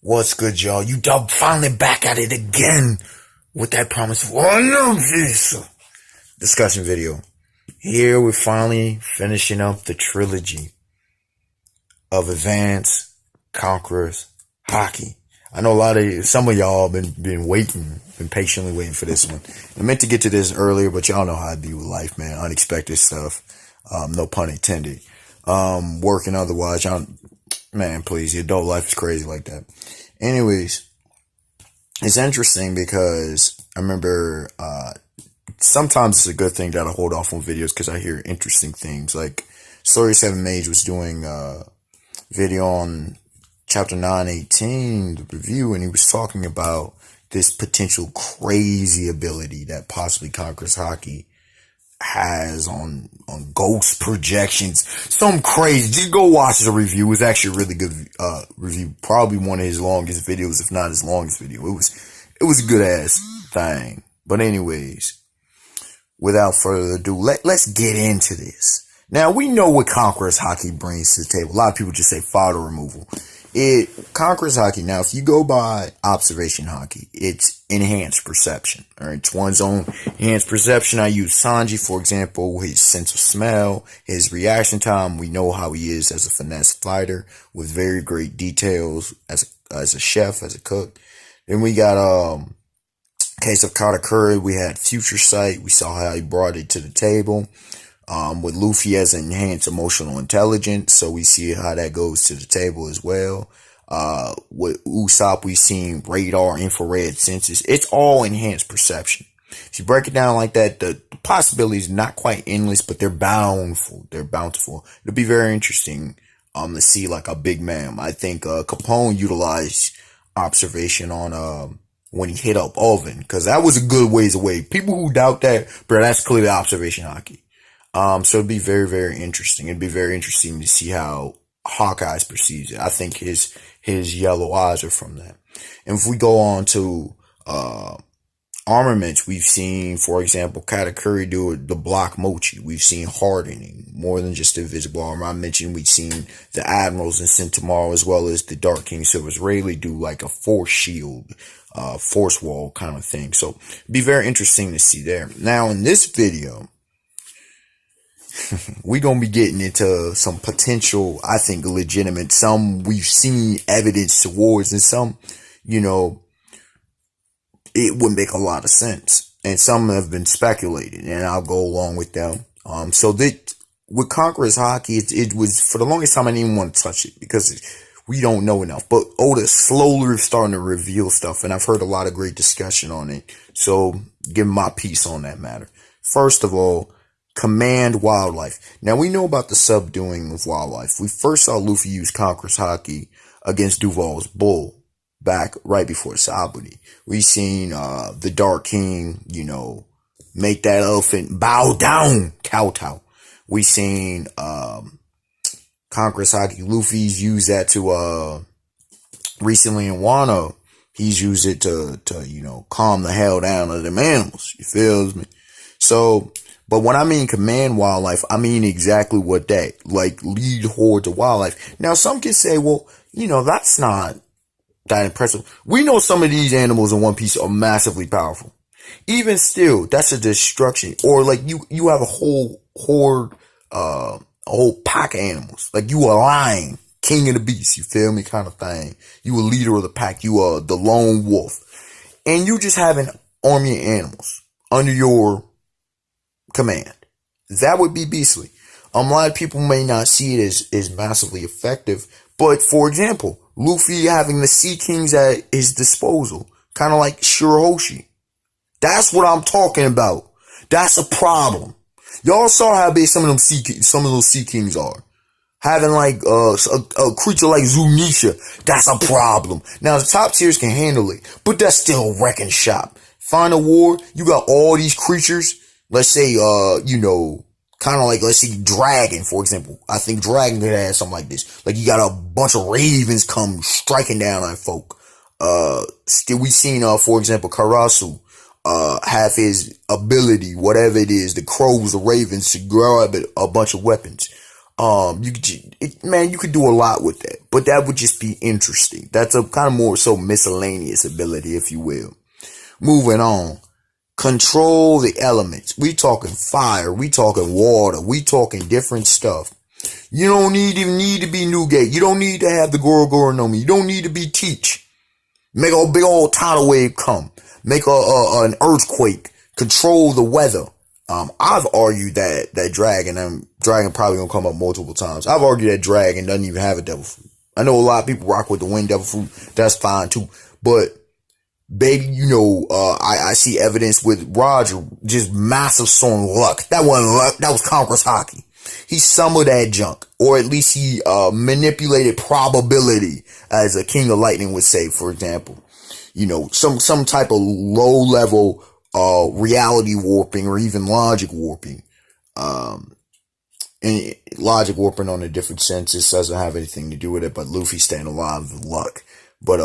What's good, y'all? You dog finally back at it again with that promise of One Piece discussion video. Here we're finally finishing up the trilogy of Advance, Conquerors, Haki. I know some of y'all been patiently waiting for this one. I meant to get to this earlier, but y'all know how I be with life, man. Unexpected stuff. No pun intended. Working otherwise, y'all, man, please, the adult life is crazy like that. Anyways, it's interesting because I remember, sometimes it's a good thing that I hold off on videos because I hear interesting things. Like, Story 7 Mage was doing a video on chapter 918, the review, and he was talking about this potential crazy ability that possibly Conquerors Haki has on ghost projections. Some crazy. Just go watch the review. It was actually a really good review. Probably one of his longest videos, if not his longest video. It was a good ass thing. But anyways, without further ado, let's get into this. Now, we know what Conquerors Haki brings to the table. A lot of people just say fodder removal. Conquerors Haki, now, if you go by observation Haki, it's enhanced perception. Alright, it's one's own enhanced perception. I use Sanji, for example, his sense of smell, his reaction time. We know how he is as a finesse fighter with very great details as a chef, as a cook. Then we got, case of Katakuri, we had future sight. We saw how he brought it to the table. With Luffy as enhanced emotional intelligence, so we see how that goes to the table as well. With Usopp, we've seen radar, infrared senses. It's all enhanced perception. If you break it down like that, the possibilities are not quite endless, but they're bountiful. They're bountiful. It'll be very interesting, to see like a big man. I think, Capone utilized observation on, when he hit up Oven, because that was a good ways away. People who doubt that, bro, that's clearly observation Haki. So it'd be very, very interesting. It'd be very interesting to see how Hawkeye perceives it. I think his yellow eyes are from that. And if we go on to, armaments, we've seen, for example, Katakuri do the block mochi. We've seen hardening, more than just invisible armor. I mentioned we've seen the admirals in Centaur as well as the Dark King Silver's Rayleigh do like a force shield, force wall kind of thing. So it'd be very interesting to see there. Now in this video, we're going to be getting into some potential, I think, legitimate, some we've seen evidence towards, and some, it would make a lot of sense. And some have been speculated, and I'll go along with them. So that with Conquerors Haki, it was, for the longest time, I didn't even want to touch it because we don't know enough. But Oda slowly starting to reveal stuff, and I've heard a lot of great discussion on it. So give my piece on that matter. First of all, command wildlife. Now we know about the subduing of wildlife. We first saw Luffy use Conquerors Haki against Duval's bull back right before Saburi. We seen the Dark King, make that elephant bow down, kowtow. We seen Conquerors Haki. Luffy's used that to recently in Wano. He's used it to calm the hell down of them animals. You feel me? So, but when I mean command wildlife, I mean exactly what that, like lead hordes of wildlife. Now, some can say, well, that's not that impressive. We know some of these animals in One Piece are massively powerful. Even still, that's a destruction. Or like you have a whole horde, a whole pack of animals. Like you a lion, king of the beast, you feel me, kind of thing. You a leader of the pack. You are the lone wolf. And you just have an army of animals under your command. That would be beastly. A lot of people may not see it as massively effective, but for example, Luffy having the Sea Kings at his disposal, kind of like Shirahoshi. That's what I'm talking about. That's a problem. Y'all saw how big some of those Sea Kings are. Having like a creature like Zunisha, that's a problem. Now the top tiers can handle it, but that's still a wrecking shop. Final War, you got all these creatures. Let's say, kind of like, let's say Dragon, for example. I think Dragon could have something like this. Like, you got a bunch of ravens come striking down on folk. Still, we seen, for example, Karasu, have his ability, whatever it is, the crows, the ravens, to grab a bunch of weapons. You could do a lot with that, but that would just be interesting. That's a kind of more so miscellaneous ability, if you will. Moving on. Control the elements. We talking fire. We talking water. We talking different stuff. You don't even need to be Newgate. You don't need to have the Gorogoronomi. You don't need to be Teach. Make a big old tidal wave come. Make an earthquake. Control the weather. I've argued that dragon probably gonna come up multiple times. I've argued that dragon doesn't even have a devil fruit. I know a lot of people rock with the wind devil fruit. That's fine too. But baby, I see evidence with Roger, just massive song luck. That wasn't luck. That was Conqueror's Haki. He summoned that junk, or at least he manipulated probability, as a King of Lightning would say, for example. Some type of low level reality warping or even logic warping. And logic warping on a different sense, this doesn't have anything to do with it, but Luffy staying alive with luck. But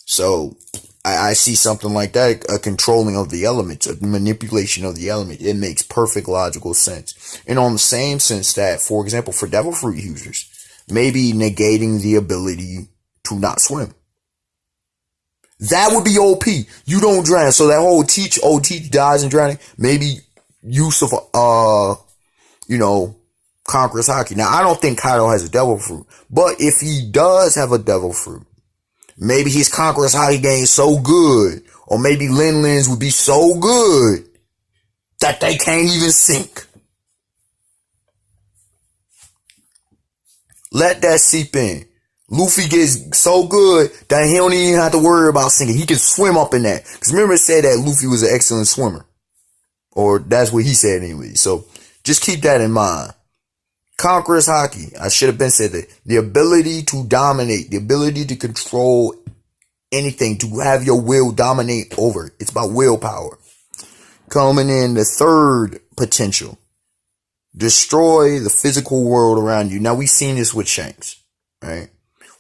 so I see something like that, a controlling of the elements, a manipulation of the element. It makes perfect logical sense. And on the same sense that, for example, for devil fruit users, maybe negating the ability to not swim. That would be OP. You don't drown. So that whole Teach dies in drowning. Maybe use of, Conqueror's Haki. Now, I don't think Kaido has a devil fruit. But if he does have a devil fruit, maybe his Conqueror's Haki game is so good. Or maybe Lin-Lin's would be so good that they can't even sink. Let that seep in. Luffy gets so good that he don't even have to worry about sinking. He can swim up in that. Because remember it said that Luffy was an excellent swimmer. Or that's what he said anyway. So just keep that in mind. Conqueror's Haki. I should have been said that. The ability to dominate. The ability to control anything. To have your will dominate over it. It's about willpower. Coming in the third potential. Destroy the physical world around you. Now we've seen this with Shanks. Right?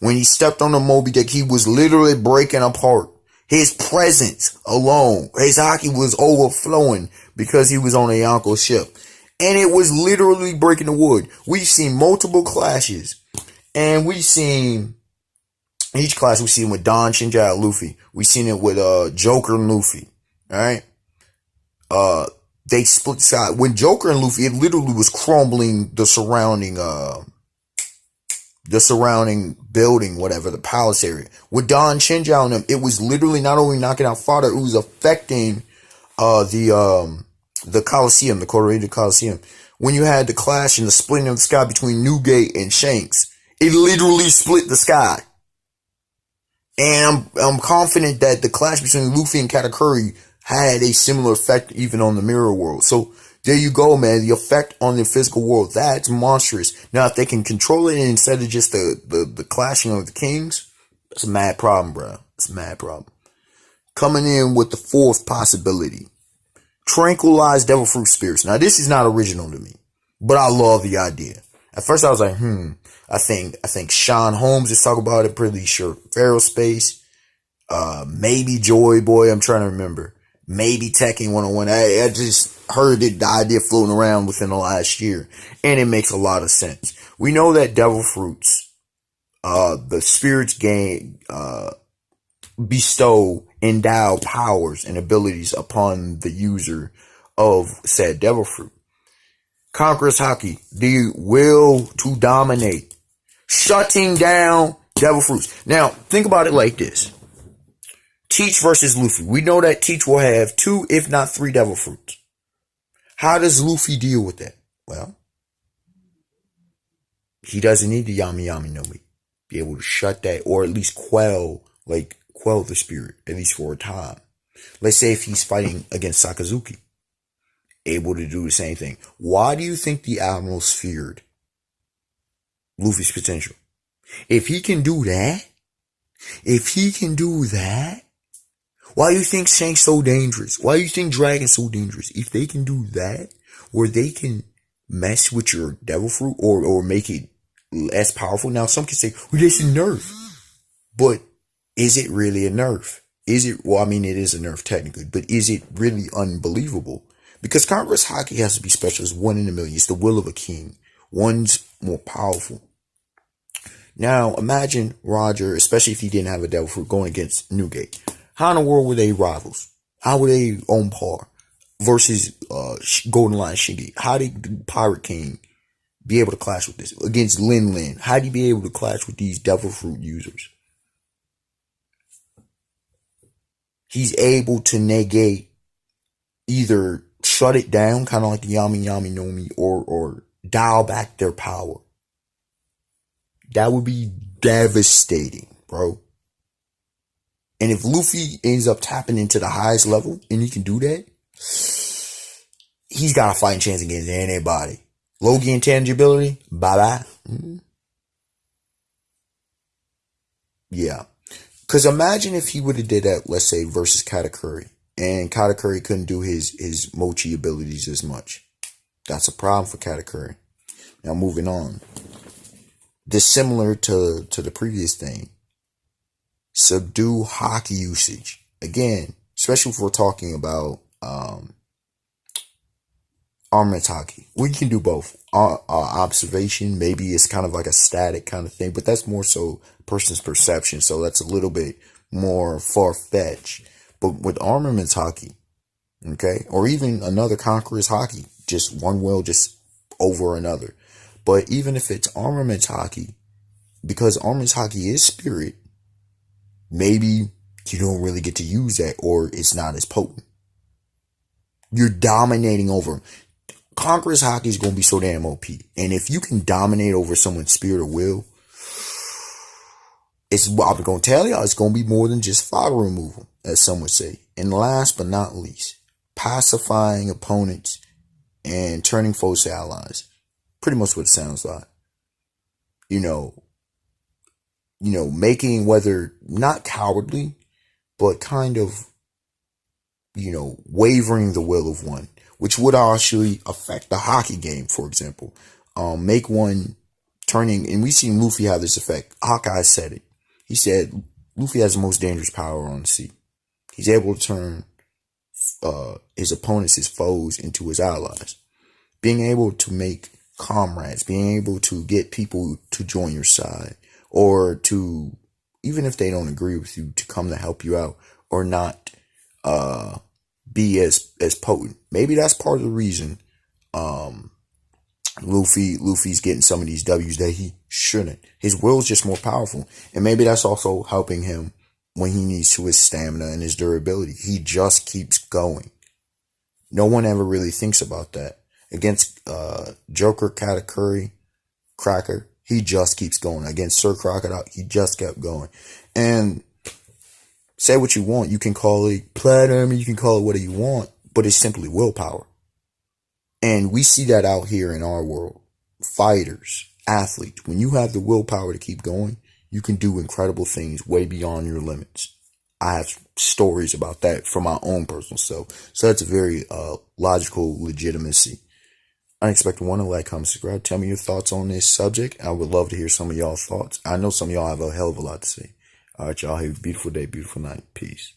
When he stepped on the Moby Dick, he was literally breaking apart. His presence alone, his Haki was overflowing because he was on a Yonko ship. And it was literally breaking the wood. We've seen multiple clashes. And we've seen, each clash we've seen with Don, Shinja, and Luffy. We've seen it with Joker and Luffy. Alright? They split the side. When Joker and Luffy, it literally was crumbling the surrounding building, whatever, the palace area. With Don Shinja and them, it was literally not only knocking out fodder, it was affecting the Coliseum, the Corrida Coliseum. When you had the clash and the splitting of the sky between Newgate and Shanks, it literally split the sky. And I'm confident that the clash between Luffy and Katakuri had a similar effect even on the mirror world. So there you go, man. The effect on the physical world, that's monstrous. Now, if they can control it instead of just the clashing of the kings, that's a mad problem, bro. It's a mad problem. Coming in with the fourth possibility. Tranquilize devil fruit spirits. Now, this is not original to me, but I love the idea. At first, I was like, I think Sean Holmes is talking about it, pretty sure. Pharaoh Space, maybe Joy Boy, I'm trying to remember. Maybe Tekken 101. I just heard the idea floating around within the last year, and it makes a lot of sense. We know that devil fruits, the spirits gain, bestow, endow powers and abilities upon the user of said devil fruit. Conqueror's Haki, the will to dominate, shutting down devil fruits. Now, think about it like this. Teach versus Luffy. We know that Teach will have 2, if not 3 devil fruits. How does Luffy deal with that? Well, he doesn't need the Yami Yami no Mi. Be able to shut that, or at least quell the spirit, at least for a time. Let's say if he's fighting against Sakazuki, able to do the same thing. Why do you think the admirals feared Luffy's potential? If he can do that, why do you think Shank's so dangerous? Why do you think Dragon's so dangerous? If they can do that, or they can mess with your devil fruit, or make it less powerful. Now, some can say, well, that's a nerf. But is it really a nerf? Is it, well, I mean, it is a nerf technically, but is it really unbelievable? Because Conqueror's Haki has to be special. It's 1 in a million. It's the will of a king. One's more powerful. Now, imagine Roger, especially if he didn't have a devil fruit, going against Newgate. How in the world were they rivals? How were they on par versus Golden Lion Shingi? How did Pirate King be able to clash with this against Lin Lin? How did he be able to clash with these devil fruit users? He's able to negate, either shut it down, kind of like the Yami Yami Nomi, or dial back their power. That would be devastating, bro. And if Luffy ends up tapping into the highest level, and he can do that, he's got a fighting chance against anybody. Logi intangibility, bye-bye. Yeah. Because imagine if he would have did that, let's say, versus Katakuri. And Katakuri couldn't do his mochi abilities as much. That's a problem for Katakuri. Now, moving on. Dissimilar to the previous thing. Subdue Haki usage. Again, especially if we're talking about armament Haki. We can do both. Observation, maybe it's kind of like a static kind of thing, but that's more so person's perception, so that's a little bit more far-fetched. But with armaments Haki, okay, or even another Conqueror's Haki, just one will just over another. But even if it's armaments Haki, because armaments Haki is spirit, maybe you don't really get to use that, or it's not as potent. You're dominating over them. Conqueror's Haki is going to be so damn OP. And if you can dominate over someone's spirit or will, I'm going to tell y'all, it's going to be more than just fire removal, as some would say. And last but not least, pacifying opponents and turning foes to allies. Pretty much what it sounds like. You know, making, whether not cowardly, but kind of, wavering the will of one, which would actually affect the Haki game, for example. Make one turning, and we've seen Luffy have this effect. Hawkeye said it. He said Luffy has the most dangerous power on the sea. He's able to turn his opponents, his foes, into his allies. Being able to make comrades, being able to get people to join your side, or to, even if they don't agree with you, to come to help you out, or not be as potent. Maybe that's part of the reason Luffy's getting some of these W's that he shouldn't. His will's just more powerful, and maybe that's also helping him when he needs to, his stamina and his durability. He just keeps going. No one ever really thinks about that. Against Joker, Katakuri, Cracker, he just keeps going. Against Sir Crocodile, he just kept going. And say what you want. You can call it platinum, you can call it whatever you want, but it's simply willpower. And we see that out here in our world. Fighters, athletes, when you have the willpower to keep going, you can do incredible things way beyond your limits. I have stories about that from my own personal self. So that's a very logical legitimacy. Unexpected Wonder, like, comment, subscribe. Tell me your thoughts on this subject. I would love to hear some of y'all's thoughts. I know some of y'all have a hell of a lot to say. All right, y'all have a beautiful day, beautiful night. Peace.